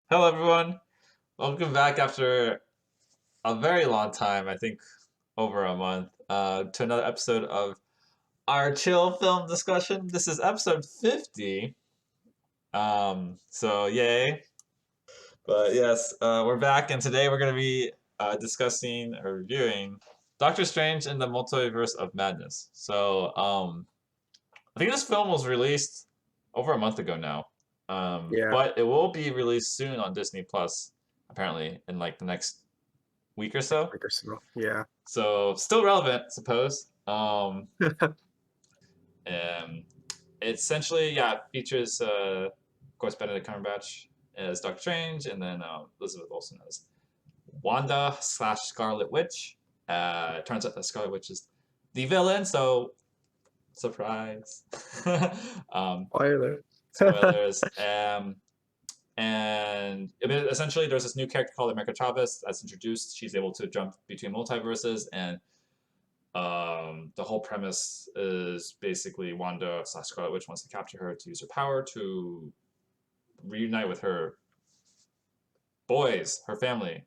Hello, everyone. Welcome back after a very long time, I think over a month, to another episode of our chill film discussion. This is episode 50. So yay. But yes, we're back, and today we're going to be discussing or reviewing Doctor Strange in the Multiverse of Madness. I think this film was released over a month ago now. Yeah, But it will be released soon on Disney Plus, apparently, in like the next week or so. like or so. Yeah. So still relevant, I suppose. And it essentially, yeah, features of course Benedict Cumberbatch as Doctor Strange, and then Elizabeth Olsen as Wanda slash Scarlet Witch. It turns out that Scarlet Witch is the villain, so surprise. um, Spoiler. spoilers. And I mean, essentially, there's this new character called America Chavez that's introduced. She's able to jump between multiverses, and the whole premise is basically Wanda slash Scarlet Witch wants to capture her to use her power to reunite with her boys, her family,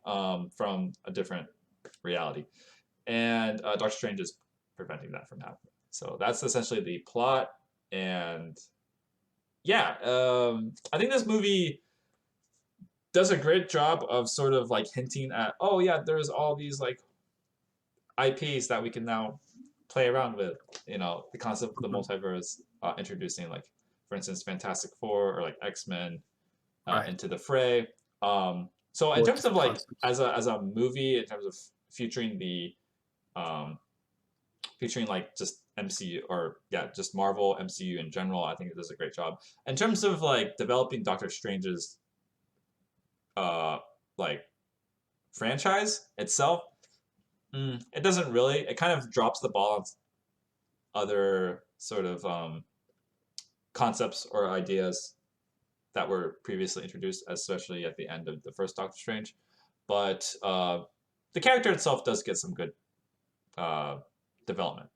from a different reality. And Doctor Strange is preventing that from happening. So that's essentially the plot. And yeah, I think this movie does a great job of sort of like hinting at, oh yeah, there's all these like IPs that we can now play around with. You know, the concept of the Mhm. multiverse, introducing like, for instance, Fantastic Four or like X-Men Right. into the fray. So in Both terms of different like concepts. as a movie, in terms of featuring um, featuring like just MCU or yeah, just Marvel MCU in general, I think it does a great job. In terms of like developing Doctor Strange's uh like franchise itself, it doesn't really. It kind of drops the ball on other sort of concepts or ideas that were previously introduced, especially at the end of the first Doctor Strange. But the character itself does get some good uh, development.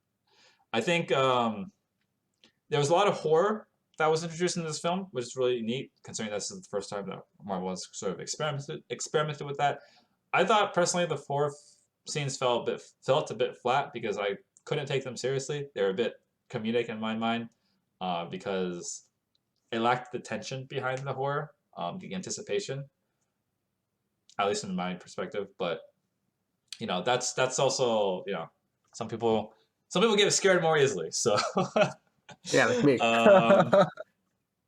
I think there was a lot of horror that was introduced in this film, which is really neat, considering this is the first time that Marvel has sort of experimented with that. I thought personally the horror scenes felt a bit flat because I couldn't take them seriously. They were a bit comedic in my mind because it lacked the tension behind the horror, the anticipation, at least in my perspective. But that's also some people get scared more easily. So Yeah, like me. um,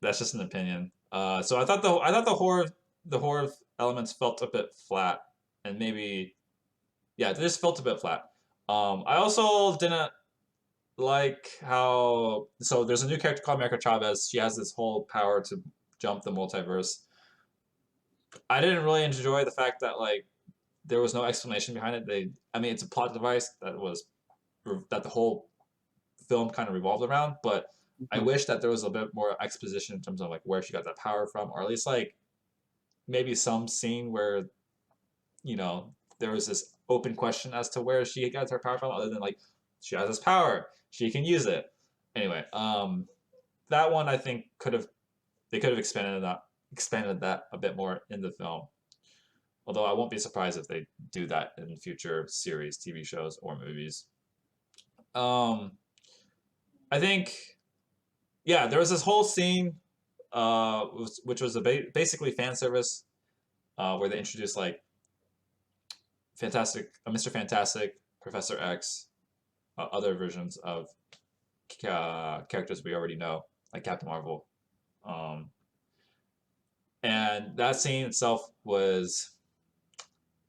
that's just an opinion. So I thought the horror elements felt a bit flat, and maybe yeah, this felt a bit flat. I also didn't like how there's a new character called America Chavez. She has this whole power to jump the multiverse. I didn't really enjoy the fact that like there was no explanation behind it. I mean, it's a plot device that the whole film kind of revolved around, but I Mhm. wish that there was a bit more exposition in terms of like where she got that power from, or at least like maybe some scene where there was this open question as to where she got her power from, other than like she has this power, she can use it. Anyway, that one I think they could have expanded that a bit more in the film. Although I won't be surprised if they do that in future series, TV shows, or movies. Um, I think yeah, there was this whole scene, which was basically fan service, where they introduced like Mr. Fantastic, Professor X, other versions of characters we already know, like Captain Marvel. Um, and that scene itself was,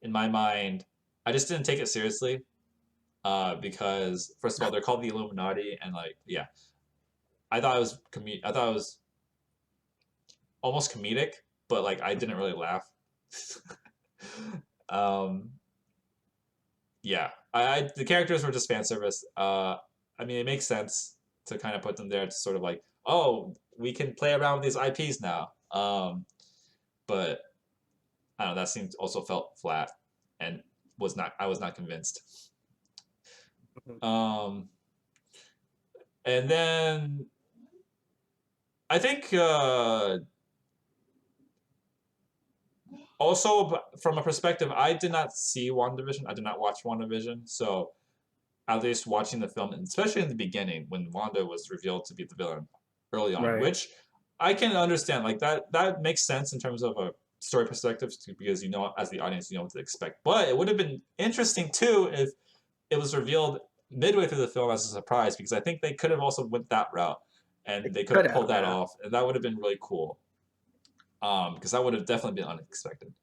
in my mind, I just didn't take it seriously because first of all, they're called the Illuminati, and like yeah, I thought it was almost comedic, but like I didn't really laugh. um, yeah, the characters were just fan service. I mean, it makes sense to kind of put them there to sort of like, oh, we can play around with these IPs now. But I don't know. That scene also felt flat, and I was not convinced. Mhm. Um, and then I think Also, from a perspective, I did not see WandaVision. I did not watch WandaVision, so at least watching the film, especially in the beginning when Wanda was revealed to be the villain early on, Right. which I can understand. Like that makes sense in terms of a story perspective because you know as the audience you know what to expect. But it would have been interesting too if it was revealed midway through the film as a surprise because I think they could have also went that route and It they could could have have, pulled that yeah. off and that would have been really cool. Because that would have definitely been unexpected.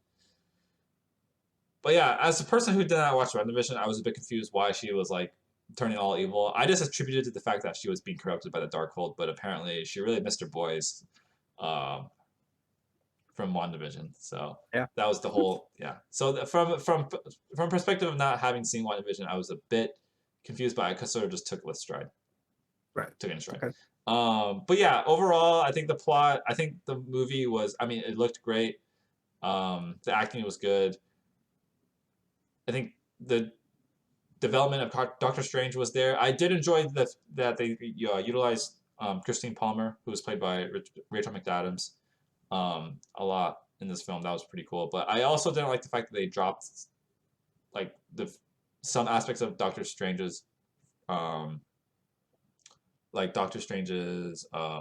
But yeah, as a person who did not watch WandaVision, I was a bit confused why she was like turning all evil. I just attributed it to the fact that she was being corrupted by the Darkhold, but apparently she really missed her boys um, from WandaVision. So Yeah. that was the whole yeah. So from perspective of not having seen WandaVision, I was a bit confused by it because sort of just took it with stride, Right. took it in stride. Okay. But yeah, overall, I think the plot, I think the movie was. I mean, it looked great. The acting was good. I think the development of Doctor Strange was there. I did enjoy that they utilized Christine Palmer, who was played by Rachel McAdams, a lot in this film. That was pretty cool. But I also didn't like the fact that they dropped like the some aspects of Doctor Strange's um,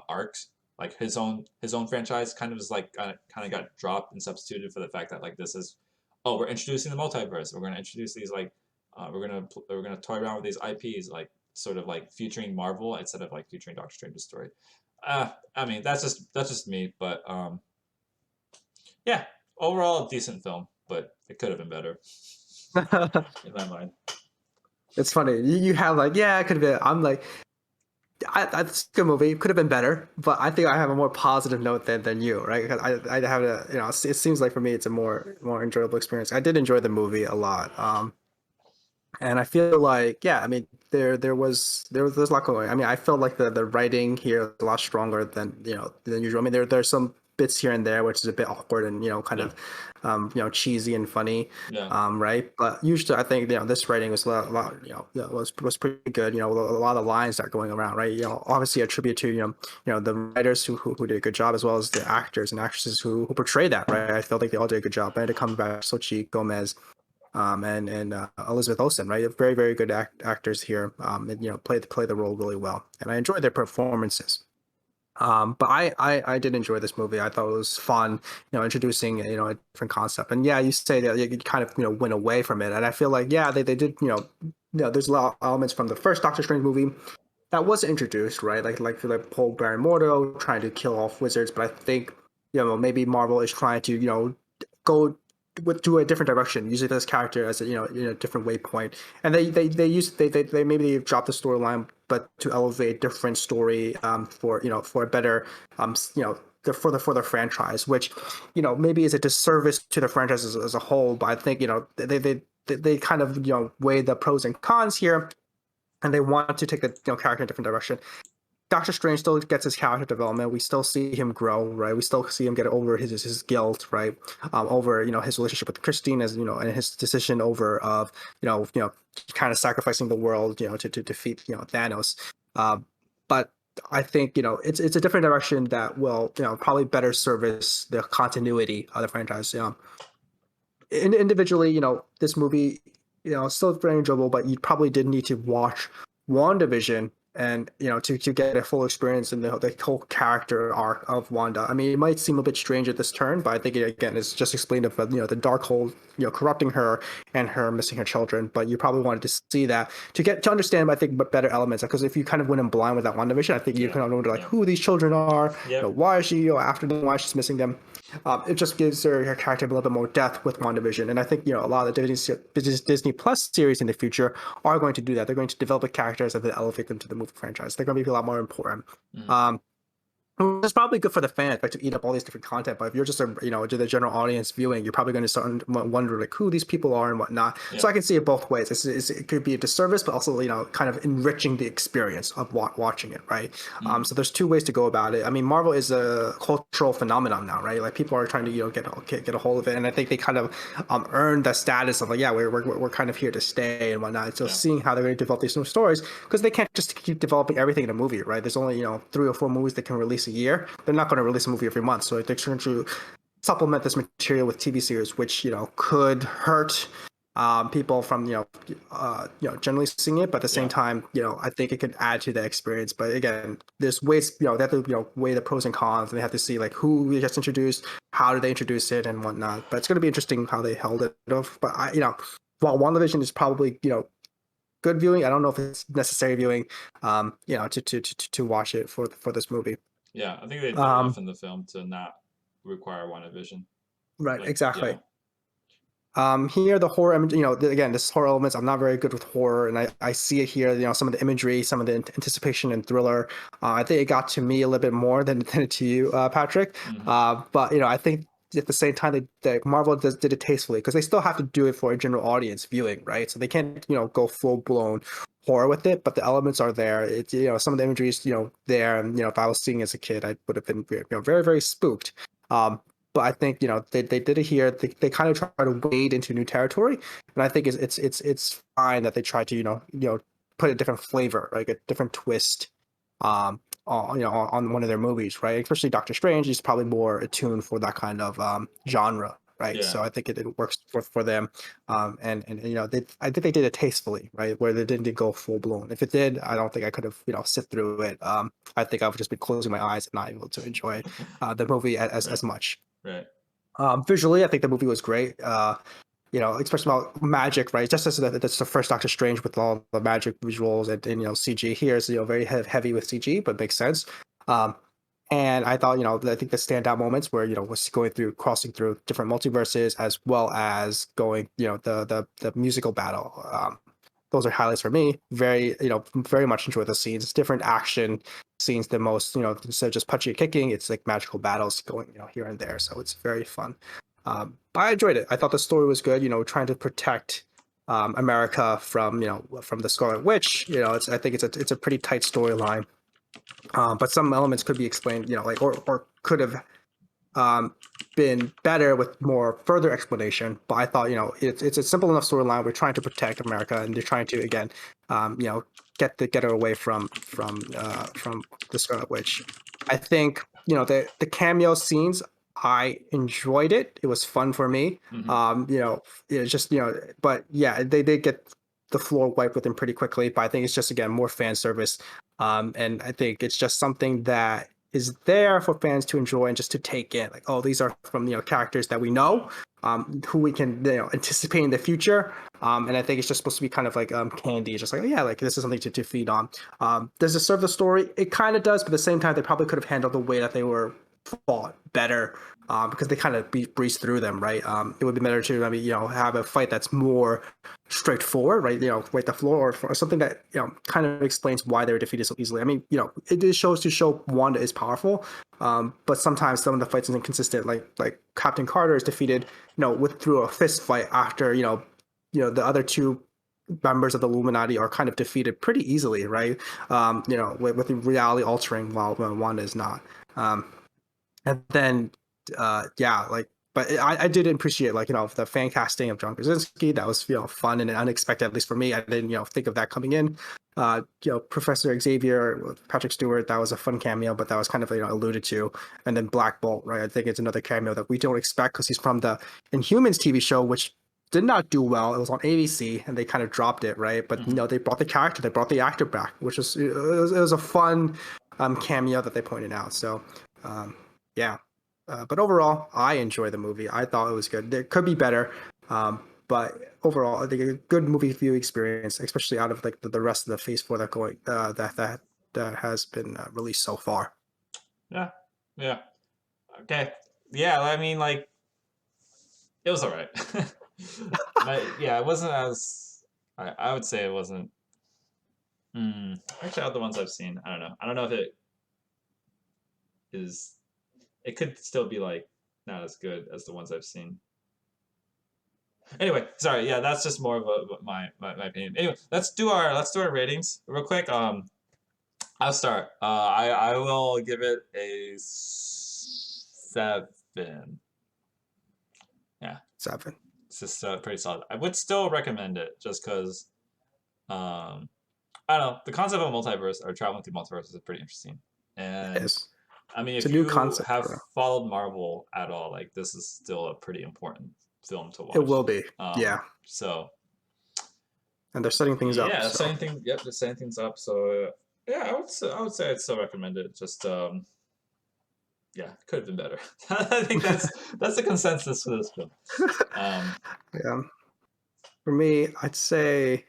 arcs, like his own franchise, kind of is like kind of got dropped and substituted for the fact that like this is, oh, we're introducing the multiverse. We're gonna introduce these like, we're gonna toy around with these IPs like sort of like featuring Marvel instead of like featuring Doctor Strange's story. I mean that's just me, but yeah, overall a decent film, but it could have been better in my mind. It's funny. You have like, yeah, it could have been. I'm like, it's a good movie. It could have been better, but I think I have a more positive note than you, right? Because I have a, you know, it seems like for me it's a more enjoyable experience. I did enjoy the movie a lot. And I feel like, yeah, I mean, there's a lot going on. I mean, I felt like the writing here is a lot stronger than usual. I mean, there's some bits here and there which is a bit awkward and kind Yeah, of cheesy and funny, yeah, right? But usually, I think this writing was a lot was pretty good. A lot of lines that are going around, right? Obviously a tribute to the writers who did a good job as well as the actors and actresses who portrayed that, right? I felt like they all did a good job. Benedict Cumberbatch, Sochi Gomez, and Elizabeth Olsen, right? Very very good actors here, and play the role really well, and I enjoyed their performances. But I did enjoy this movie. I thought it was fun, introducing a different concept. And yeah, you say that you kind of went away from it, and I feel like yeah they did there's a lot of elements from the first Doctor Strange movie that was introduced, right? Like Paul Baron Mordo trying to kill off wizards, but I think maybe Marvel is trying to go to a different direction, using this character as a in a different waypoint, and they use they maybe they drop the storyline, but to elevate a different story for a better for the franchise, which maybe is a disservice to the franchise as a whole. But I think they kind of weigh the pros and cons here, and they want to take the character in a different direction. Doctor Strange still gets his character development. We still see him grow, right? We still see him get over his guilt, right? Over his relationship with Christine, as and his decision over of kind of sacrificing the world, to defeat Thanos. But I think it's a different direction that will probably better service the continuity of the franchise. Individually, this movie, still very enjoyable, but you probably did need to watch WandaVision and to get a full experience in the whole character arc of Wanda. I mean, it might seem a bit strange at this turn, but I think again it's just explained of the Darkhold corrupting her and her missing her children. But you probably wanted to see that to understand, I think, better elements. Because if you kind of went in blind with that WandaVision, I think you yeah, kind of wonder like yeah, who these children are, yep, why is she after them, why she's missing them. It just gives her character a little bit more depth with WandaVision, and I think a lot of the Disney Plus series in the future are going to do that. They're going to develop the characters and then elevate them to the movie franchise. They're going to be a lot more important. mm, Um, it's probably good for the fans, like to eat up all these different content. But if you're just to the general audience viewing, you're probably going to start wonder like who these people are and whatnot. yeah, So I can see it both ways. It could be a disservice, but also kind of enriching the experience of watching it, right? mm, So there's two ways to go about it. I mean, Marvel is a cultural phenomenon now, right? Like people are trying to get a hold of it, and I think they kind of earned the status of like yeah we're kind of here to stay and whatnot. So yeah, seeing how they're going to develop these new stories, because they can't just keep developing everything in a movie, right? There's only 3 or 4 movies they can release a year. They're not going to release a movie every month, so they're trying to supplement this material with TV series, which could hurt people from generally seeing it, but at the same Yeah. time, I think it could add to the experience. But again, there's ways, they have to weigh the pros and cons, and they have to see like who gets introduced, how do they introduce it, and whatnot. But it's going to be interesting how they held it off. But while WandaVision is probably good viewing, I don't know if it's necessary viewing, to watch it for this movie. Yeah, I think they did enough Um, in the film to not require one vision. right, Like, yeah. exactly. Here the horror, again, this horror elements. I'm not very good with horror, and I see it here. Some of the imagery, some of the anticipation and thriller. I think it got to me a little bit more than it to you, Patrick. Hmm. But I think at the same time, Marvel did it tastefully because they still have to do it for a general audience viewing, right? So they can't go full blown horror with it, but the elements are there. It's some of the imagery is there, and if I was seeing it as a kid, I would have been very very spooked. Um, but I think they did it here. They kind of try to wade into new territory, and I think it's fine that they try to put a different flavor, like a different twist, on one of their movies, right? Especially Doctor Strange is probably more attuned for that kind of genre, right? Yeah. So I think it works for them, and I think they did it tastefully, right? Where they didn't go full blown. If it did, I don't think I could have sit through it. I think I would just be closing my eyes and not able to enjoy the movie Right. as much. Right. Visually, I think the movie was great. Especially about magic, right? Just as that's the first Doctor Strange with all the magic visuals and CG. Here is very heavy with CG, but makes sense. Um, and I thought, I think the standout moments where was crossing through different multiverses, as well as going, the musical battle. Those are highlights for me. Very much enjoy the scenes. It's different action scenes the most. Instead of just punching and kicking, it's like magical battles going, here and there. So it's very fun. But I enjoyed it. I thought the story was good. Trying to protect America from the Scarlet Witch. I think it's a pretty tight storyline. But some elements could be explained, like or could have um, been better with more further explanation. But I thought, it's a simple enough storyline. We're trying to protect America, and they're trying to again, get her away from the Scarlet Witch. I think the cameo scenes. I enjoyed it. It was fun for me. Hmm. It's just but yeah, they did get the floor wiped with them pretty quickly. But I think it's just again more fan service, and I think it's just something that is there for fans to enjoy and just to take in. Like, oh, these are from characters that we know, who we can anticipate in the future. And I think it's just supposed to be kind of like candy. It's just like, oh, yeah, like this is something to feed on. Does it serve the story? It kind of does, but at the same time, they probably could have handled the way that they were fought better, because they kind of breeze through them, right? It would be better to maybe have a fight that's more straightforward, right? Wipe the floor, or something that kind of explains why they were defeated so easily. I mean, it just shows to show Wanda is powerful, but sometimes some of the fights is inconsistent. Like Captain Carter is defeated, with through a fist fight after the other two members of the Illuminati are kind of defeated pretty easily, right? With the reality altering while Wanda is not. And then yeah, like, but I did appreciate, like, the fan casting of John Krasinski. That was fun and unexpected, at least for me. I didn't think of that coming in. Professor Xavier with Patrick Stewart, that was a fun cameo, but that was kind of alluded to. And then Black Bolt, right? I think it's another cameo that we don't expect because he's from the Inhumans TV show, which did not do well. It was on ABC and they kind of dropped it, right? But Hmm. they brought the character, they brought the actor back, which was it was a fun cameo that they pointed out. So yeah. But overall, I enjoy the movie. I thought it was good. It could be better, but overall, I think a good movie view experience, especially out of like the rest of the Phase 4 that has been released so far. Yeah. Yeah. Okay. Yeah. I mean, like, it was all right. But yeah, it wasn't as. I would say it wasn't. Actually, out of the ones I've seen, I don't know. I don't know if it is. It could still be like not as good as the ones I've seen. Anyway, sorry. Yeah, that's just more of my opinion. Anyway, let's do our ratings real quick. I'll start. I will give it a 7. Yeah, 7. it's just pretty solid. I would still recommend it just because I don't know, the concept of multiverse or traveling through multiverse is pretty interesting, It and is. I mean, It's a if new you concept have for followed Marvel at all, like this is still a pretty important film to it watch. will be. Yeah, So and they're setting things up. yeah, So setting things. Yep, just setting things up. So yeah, I would say I'd still recommend it. Just yeah, could have been better. I think that's the consensus for this film. Um, yeah, for me, I'd say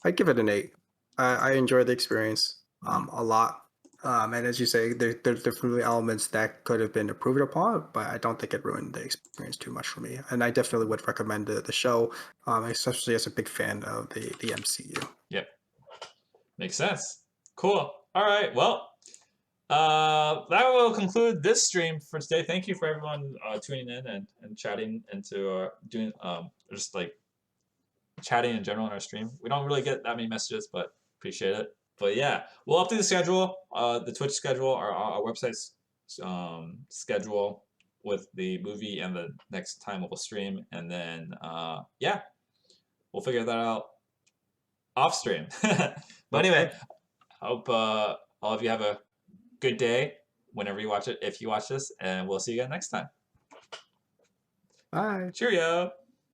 I'd give it an 8. I enjoyed the experience mhm. a lot. And as you say, there's definitely elements that could have been improved upon, but I don't think it ruined the experience too much for me. And I definitely would recommend the show, especially as a big fan of the MCU. Yep, makes sense. Cool. All right. Well, that will conclude this stream for today. Thank you for everyone tuning in and chatting and to doing just like chatting in general in our stream. We don't really get that many messages, but appreciate it. But yeah, we'll update the schedule, the Twitch schedule, our website's schedule with the movie and the next time we'll stream, and then yeah, we'll figure that out off stream. But anyway, Okay. hope all of you have a good day whenever you watch it, if you watch this, and we'll see you again next time. Bye. Cheerio.